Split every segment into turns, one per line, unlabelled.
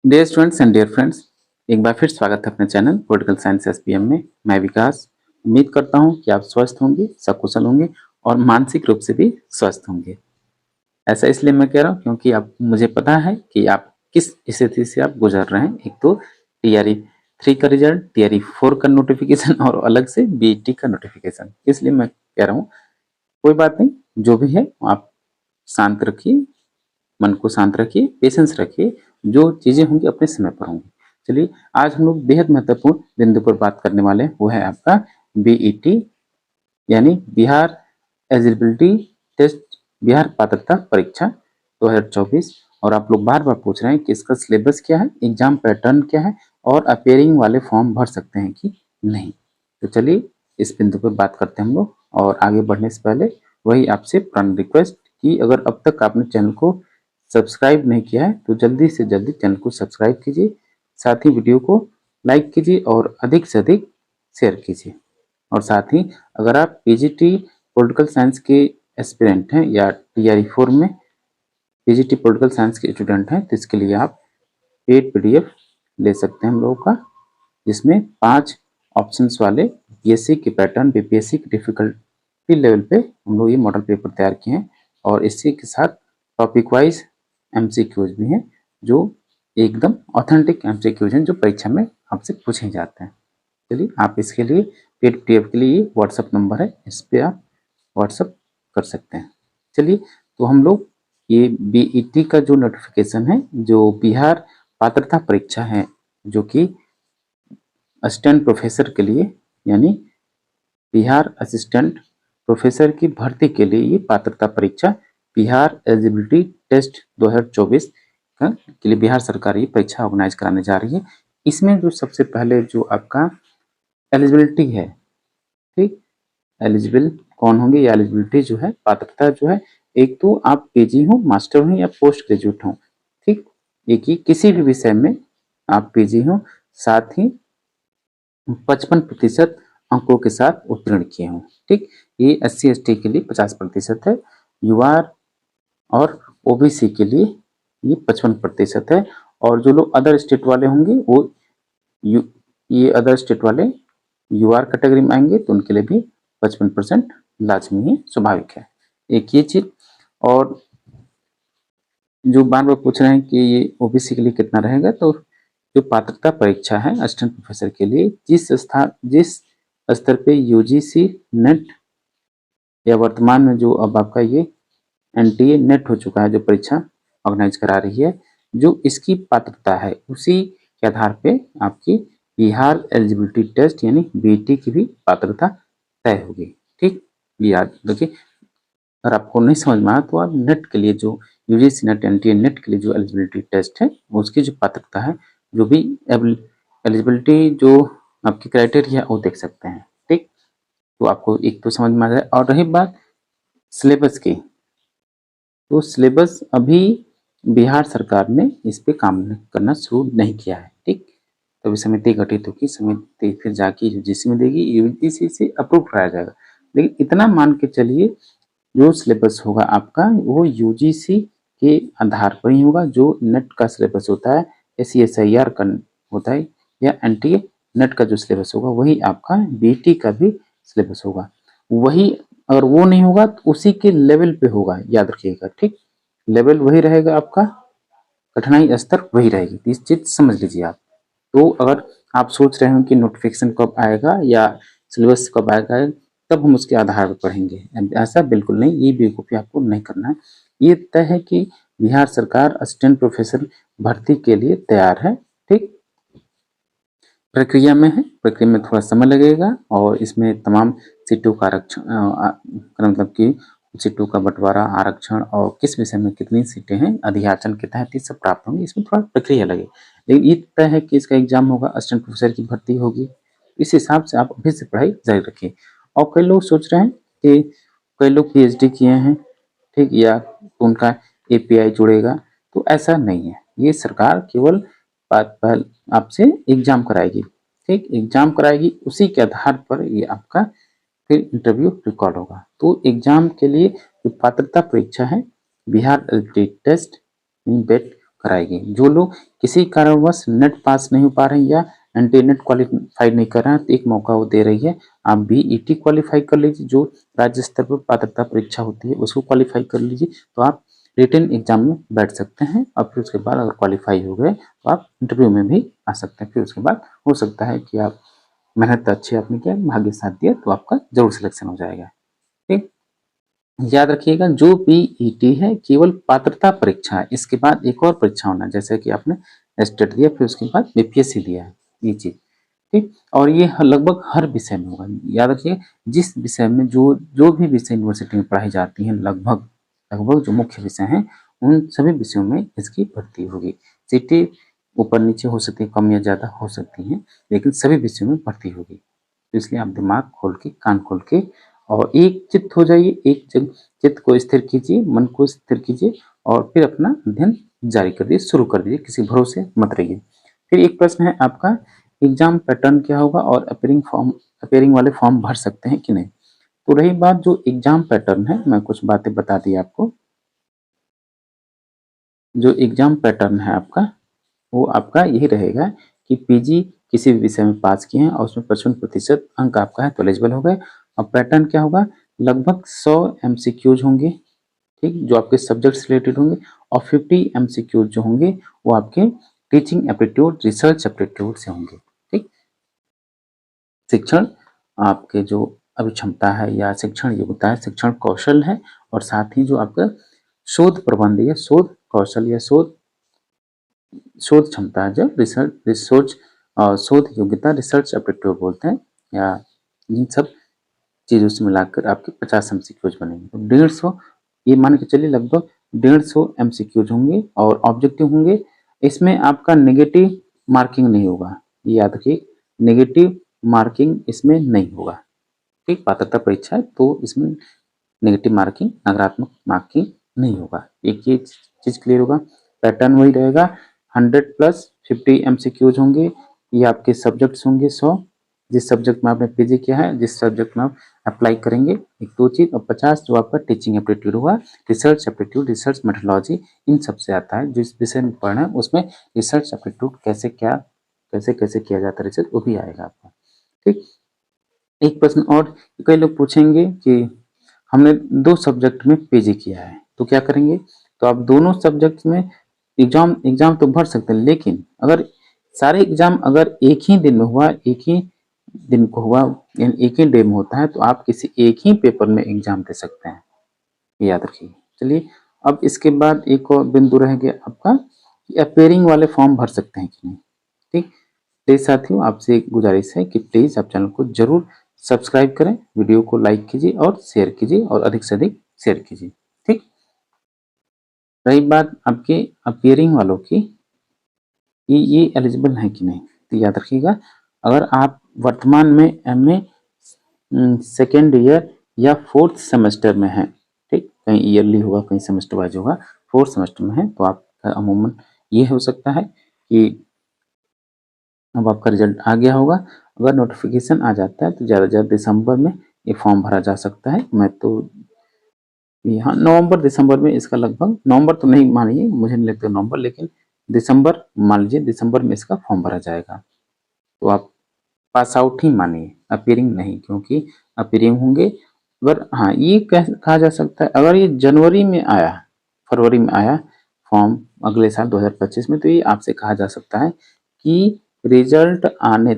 Dear students and dear friends, एक बार फिर स्वागत है अपने चैनल पॉलिटिकल साइंस एसपीएम में। मैं विकास उम्मीद करता हूं कि आप स्वस्थ होंगे, सकुशल होंगे और मानसिक रूप से भी स्वस्थ होंगे। ऐसा इसलिए मैं कह रहा हूं क्योंकि आप मुझे पता है कि आप किस स्थिति से आप गुजर रहे हैं। एक तो टीआरई 3 का रिजल्ट, टीआरई 4 का नोटिफिकेशन और अलग से बीईटी का नोटिफिकेशन। इसलिए मैं कह रहा हूँ कोई बात नहीं, जो भी है आप शांत रखिए, मन को शांत रखिए, पेशेंस रखिए, जो चीजें होंगी अपने समय पर होंगी। चलिए आज हम लोग बेहद महत्वपूर्ण बिंदु पर बात करने वाले हैं, वो है आपका बीईटी यानी बिहार एलिजिबिलिटी टेस्ट, बिहार पात्रता परीक्षा 2024। और आप लोग बार बार पूछ रहे हैं कि इसका सिलेबस क्या है, एग्जाम पैटर्न क्या है और अपेयरिंग वाले फॉर्म भर सकते हैं कि नहीं। तो चलिए इस बिंदु पर बात करते हैं हम लोग। और आगे बढ़ने से पहले वही आपसे पुरानी रिक्वेस्ट कि अगर अब तक आपने चैनल को सब्सक्राइब नहीं किया है तो जल्दी से जल्दी चैनल को सब्सक्राइब कीजिए, साथ ही वीडियो को लाइक कीजिए और अधिक से अधिक शेयर कीजिए। और साथ ही अगर आप पीजीटी पॉलिटिकल साइंस के एस्पिरेंट हैं या टीआरई 4 में पीजीटी पॉलिटिकल साइंस के स्टूडेंट हैं तो इसके लिए आप पेड पीडीएफ ले सकते हैं हम लोगों का, जिसमें 5 ऑप्शंस वाले बीपीएससी के पैटर्न, बीपीएससी की डिफिकल्टी लेवल पे हम लोग ये मॉडल पेपर तैयार किए हैं। और इसी के साथ टॉपिक वाइज एमसीक्यूज भी हैं, जो एकदम ऑथेंटिक एमसीक्यूज हैं जो परीक्षा में आपसे पूछे जाते हैं। चलिए आप इसके लिए पेड पीडीएफ के लिए व्हाट्सअप नंबर है, इस पर आप व्हाट्सअप कर सकते हैं। चलिए तो हम लोग ये बीईटी का जो नोटिफिकेशन है, जो बिहार पात्रता परीक्षा है, जो कि असिस्टेंट प्रोफेसर के लिए यानी बिहार असिस्टेंट प्रोफेसर की भर्ती के लिए ये पात्रता परीक्षा बिहार एलिजिबिलिटी टेस्ट 2024 के लिए बिहार सरकार ये परीक्षा ऑर्गेनाइज कराने जा रही है। इसमें जो सबसे पहले जो आपका एलिजिबिलिटी है, ठीक, एलिजिबल कौन होंगे या एलिजिबिलिटी जो है, पात्रता जो है, एक तो आप पीजी हो, मास्टर हो या पोस्ट ग्रेजुएट हो, ठीक, एक ही किसी भी विषय में आप पीजी हो, साथ ही 55% अंकों के साथ उत्तीर्ण किए हों, ठीक। ये SC ST के लिए 50% है, युवा और ओबीसी के लिए ये 55% है। और जो लोग अदर स्टेट वाले होंगे वो ये अदर स्टेट वाले यूआर कैटेगरी में आएंगे तो उनके लिए भी 55% लाजमी है, स्वाभाविक है। एक ये चीज। और जो बार बार पूछ रहे हैं कि ये ओबीसी के लिए कितना रहेगा, तो जो पात्रता परीक्षा है असिस्टेंट प्रोफेसर के लिए जिस स्तर पे यूजीसी नेट या वर्तमान में जो अब आपका ये एनटीए नेट हो चुका है, जो परीक्षा ऑर्गेनाइज करा रही है, जो इसकी पात्रता है उसी के आधार पे आपकी बिहार एलिजिबिलिटी टेस्ट यानी बीईटी की भी पात्रता तय होगी, ठीक। याद रखिए, अगर आपको नहीं समझ में आया तो आप नेट के लिए जो यूजीसी नेट एनटीए नेट के लिए जो एलिजिबिलिटी टेस्ट है उसकी जो पात्रता है, जो भी एलिजिबिलिटी जो आपकी क्राइटेरिया वो देख सकते हैं, ठीक। तो आपको एक तो समझ में आ जाए। और रही बात सिलेबस की, तो सिलेबस अभी बिहार सरकार ने इस पे काम करना शुरू नहीं किया है, ठीक। तभी समिति गठित होगी, समिति फिर जाके यूजीसी में देगी, यूजीसी से अप्रूव कराया जाएगा। लेकिन इतना मान के चलिए जो सिलेबस होगा आपका वो यूजीसी के आधार पर ही होगा। जो नेट का सिलेबस होता है, SCSIR का होता है, या एनटीए नेट का जो सिलेबस होगा वही आपका बीटी का भी सिलेबस होगा। वही अगर वो नहीं होगा तो उसी के लेवल पे होगा, याद रखिएगा, ठीक। लेवल वही रहेगा आपका, कठिनाई स्तर वही रहेगी, इस चीज समझ लीजिए आप। तो अगर आप सोच रहे हो कि नोटिफिकेशन कब आएगा या सिलेबस कब आएगा तब हम उसके आधार पर पढ़ेंगे, ऐसा बिल्कुल नहीं, ये बेवकूफ़ी आपको नहीं करना है। ये तय है कि बिहार सरकार असिस्टेंट प्रोफेसर भर्ती के लिए तैयार है, ठीक। प्रक्रिया में है, प्रक्रिया में थोड़ा समय लगेगा और इसमें तमाम सीटों का आरक्षण मतलब कि सीटों का बंटवारा, आरक्षण और किस विषय में कितनी सीटें हैं अधियाचन के तहत ये सब प्राप्त होंगी, इसमें थोड़ा प्रक्रिया लगे। लेकिन ये तय है कि इसका एग्जाम होगा, असिस्टेंट प्रोफेसर की भर्ती होगी। इस हिसाब से आप अभी से पढ़ाई जारी रखिए। और कई लोग सोच रहे हैं कि कई लोग PhD किए हैं, ठीक, या उनका API जुड़ेगा, तो ऐसा नहीं है। ये सरकार केवल पहल आपसे एग्जाम कराएगी, ठीक, एग्जाम कराएगी, उसी के आधार पर ये आपका फिर इंटरव्यू रिकॉर्ड होगा। तो एग्जाम के लिए जो पात्रता परीक्षा है बिहार एलिजिबिलिटी टेस्ट बेट कराएगी। जो लोग किसी कारणवश नेट पास नहीं हो पा रहे हैं या इंटरनेट क्वालिफाई नहीं कर रहे हैं, तो एक मौका वो दे रही है। आप बीईटी क्वालिफाई कर लीजिए, जो राज्य स्तर पर पात्रता परीक्षा होती है उसको क्वालिफाई कर लीजिए, तो आप रिटन एग्जाम में बैठ सकते हैं। और फिर उसके बाद अगर क्वालिफाई हो गए तो आप इंटरव्यू में भी आ सकते हैं। फिर उसके बाद हो सकता है कि आप मेहनत अच्छी आपने किया, भाग्य साथ दिया, तो आपका जरूर सिलेक्शन हो जाएगा। ठीक, याद रखिएगा जो बीईटी है केवल पात्रता परीक्षा है, इसके बाद एक और परीक्षा होना, जैसे कि आपने स्टेट दिया फिर उसके बाद बीपीएससी दिया है, ये चीज। ठीक, और ये लगभग हर विषय में होगा। याद रखिए जिस विषय में जो जो भी विषय यूनिवर्सिटी में पढ़ाई जाती है, लगभग लगभग जो मुख्य विषय हैं उन सभी विषयों में इसकी भर्ती होगी। सीटें ऊपर नीचे हो सकती है, कम या ज्यादा हो सकती हैं, लेकिन सभी विषयों में भर्ती होगी। तो इसलिए आप दिमाग खोल के, कान खोल के और एक चित्त हो जाइए, एक चित्त को स्थिर कीजिए, मन को स्थिर कीजिए और फिर अपना अध्ययन जारी कर दीजिए, शुरू कर दीजिए, किसी भरोसे मत रहिए। फिर एक प्रश्न है आपका, एग्जाम पैटर्न क्या होगा और अपेयरिंग वाले फॉर्म भर सकते हैं कि नहीं। तो रही बात जो एग्जाम पैटर्न है, मैं कुछ बातें बता दी आपको। जो एग्जाम पैटर्न है आपका, वो आपका यही रहेगा कि पीजी किसी भी विषय में पास किए हैं और उसमें 55% अंक आपका है तो एलिजिबल हो गए। और पैटर्न क्या होगा, लगभग 100 एमसीक्यूज होंगे, ठीक, जो आपके सब्जेक्ट से रिलेटेड होंगे। और 50 एमसीक्यूज जो होंगे वो आपके टीचिंग एप्टीट्यूड, रिसर्च एप्टीट्यूड से होंगे। ठीक, शिक्षण आपके जो अभिक्षमता है या शिक्षण योग्यता है, शिक्षण कौशल है, और साथ ही जो आपका शोध प्रबंध या शोध कौशल या शोध क्षमता है, जो रिसर्च रिसोर्च शोध योग्यता, रिसर्च एप्टीट्यूड बोलते हैं, या इन सब चीजों से मिलाकर आपके 50 एमसीक्यूज बनेंगे। तो 150, ये मान के चलिए लगभग 150 एमसीक्यूज होंगे और ऑब्जेक्टिव होंगे। इसमें आपका नेगेटिव मार्किंग नहीं होगा, ये याद रखिए, नेगेटिव मार्किंग इसमें नहीं होगा। ठीक, पात्रता परीक्षा है तो इसमें नेगेटिव मार्किंग, नकारात्मक मार्किंग नहीं होगा। एक ये चीज क्लियर होगा। पैटर्न वही रहेगा, 100 प्लस 50 एमसीक्यूज होंगे। ये आपके सब्जेक्ट्स होंगे 100, जिस सब्जेक्ट में आपने पीजी किया है, जिस सब्जेक्ट में आप अप्लाई करेंगे, एक दो चीज। और 50 जो आपका टीचिंग एप्टीट्यूड हुआ, रिसर्च एप्टीट्यूड, रिसर्च मेथोडोलॉजी, इन सबसे आता है। जिस विषय में पढ़ना है उसमें रिसर्च एप्टीट्यूड कैसे कैसे किया जाता है रिसर्च, वो भी आएगा आपका। ठीक, एक प्रश्न और, कई लोग पूछेंगे कि हमने 2 सब्जेक्ट में पीजी किया है तो क्या करेंगे। तो आप दोनों सब्जेक्ट में एग्जाम एग्जाम तो भर सकते हैं, लेकिन अगर सारे एग्जाम अगर एक ही दिन में हुआ, एक ही दिन को हुआ, यानी एक ही डे में होता है, तो आप किसी एक ही पेपर में एग्जाम दे सकते हैं, ये याद रखिए। चलिए, अब इसके बाद एक और बिंदु रह गया आपका, अपेयरिंग वाले फॉर्म भर सकते हैं कि नहीं। ठीक, प्लीज साथियों आपसे एक गुजारिश है कि प्लीज आप चैनल को जरूर सब्सक्राइब करें, वीडियो को लाइक कीजिए और शेयर कीजिए, और अधिक से अधिक शेयर कीजिए। ठीक, रही बात आपके अपियरिंग वालों की, ये एलिजिबल है कि नहीं, तो याद रखिएगा, अगर आप वर्तमान में एमए सेकेंड ईयर या फोर्थ सेमेस्टर में हैं, ठीक, कहीं ईयरली होगा कहीं सेमेस्टर वाइज होगा, फोर्थ सेमेस्टर में है तो आप अमूमन ये हो सकता है कि अब आपका रिजल्ट आ गया होगा। अगर नोटिफिकेशन आ जाता है तो ज़्यादा से ज़्यादा दिसंबर में ये फॉर्म भरा जा सकता है। मैं तो यहाँ नवंबर दिसंबर में इसका लगभग, नवंबर तो नहीं मानिए, मुझे नहीं लगता नवंबर, लेकिन दिसंबर मान लीजिए, दिसंबर में इसका फॉर्म भरा जाएगा। तो आप पास आउट ही मानिए, अपीयरिंग नहीं, क्योंकि अपीयरिंग होंगे। अगर हाँ ये कहा जा सकता है, अगर ये जनवरी में आया, फरवरी में आया फॉर्म अगले साल 2025 में, तो ये आपसे कहा जा सकता है कि रिजल्ट आने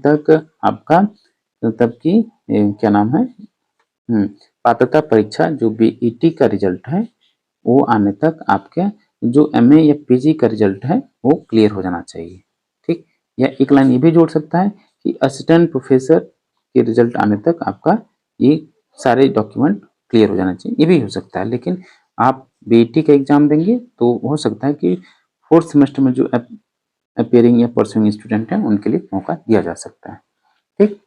तक आपका, तब की क्या नाम है, पात्रता परीक्षा जो बीईटी का रिजल्ट है वो आने तक आपके जो एमए या पीजी का रिजल्ट है वो क्लियर हो जाना चाहिए। ठीक, या एक लाइन ये भी जोड़ सकता है कि असिस्टेंट प्रोफेसर के रिजल्ट आने तक आपका ये सारे डॉक्यूमेंट क्लियर हो जाना चाहिए, ये भी हो सकता है। लेकिन आप बीईटी का एग्जाम देंगे तो हो सकता है कि फोर्थ सेमेस्टर में जो अपेयरिंग या परसुइंग स्टूडेंट हैं उनके लिए मौका दिया जा सकता है। ठीक,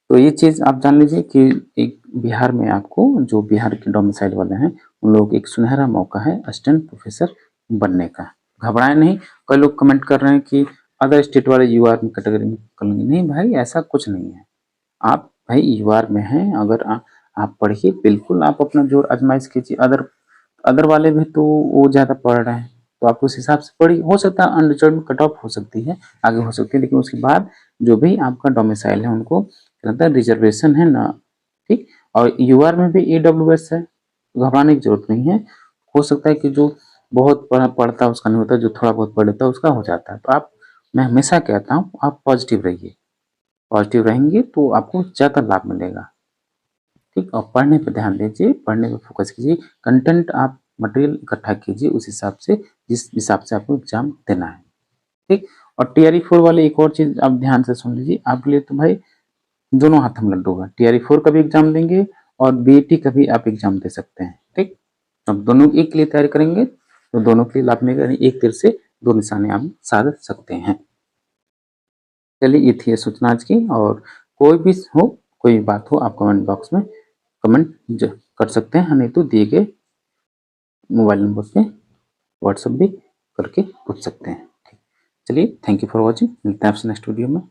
तो ये चीज आप जान लीजिए कि एक बिहार में आपको, जो बिहार के डोमिसाइल वाले हैं उन लोगों को एक सुनहरा मौका है असिस्टेंट प्रोफेसर बनने का। घबराए नहीं। कई लोग कमेंट कर रहे हैं कि अदर स्टेट वाले यूआर में कैटेगरी में कर लेंगे, नहीं भाई ऐसा कुछ नहीं है। आप भाई यूआर में हैं, अगर आप पढ़िए, बिल्कुल आप अपना जोर आजमाइश कीजिए। अदर अदर वाले भी तो वो ज़्यादा पढ़ रहे हैं, तो आप उस हिसाब से पढ़िए। हो सकता है अनरिजर्व कट ऑफ हो सकती है, आगे हो सकती है, लेकिन उसके बाद जो भी आपका डोमिसाइल है उनको क्या कहते हैं, रिजर्वेशन है ना, ठीक। और यूआर में भी AWS है, घबराने की जरूरत नहीं है। हो सकता है कि जो बहुत पढ़ता है उसका नहीं होता, जो थोड़ा बहुत पढ़ लेता है उसका हो जाता है। तो आप, मैं हमेशा कहता हूँ आप पॉजिटिव रहिए, पॉजिटिव रहेंगे तो आपको ज़्यादा लाभ मिलेगा, ठीक। और पढ़ने पर ध्यान दीजिए, पढ़ने पर फोकस कीजिए, कंटेंट आप मटेरियल इकट्ठा कीजिए उस हिसाब से, जिस हिसाब से आपको एग्जाम देना है, ठीक। और TRE 4 वाले एक और चीज आप ध्यान से सुन लीजिए, आपके लिए तो भाई दोनों हाथ में लड्डू है। TRE 4 का भी एग्जाम देंगे और BAT का भी आप एग्जाम दे सकते हैं, ठीक। अब दोनों एक के लिए तैयारी करेंगे तो दोनों के लिए आप में एक तीर से दो निशाने आप साध सकते हैं। चलिए ये थी सूचना आज की, और कोई भी हो, कोई भी बात हो, आप कमेंट बॉक्स में कमेंट कर सकते हैं, नहीं तो दिए गए मोबाइल नंबर पे व्हाट्सएप भी करके पूछ सकते हैं। चलिए, थैंक यू फॉर वॉचिंग, मिलते हैं आपसे नेक्स्ट वीडियो में।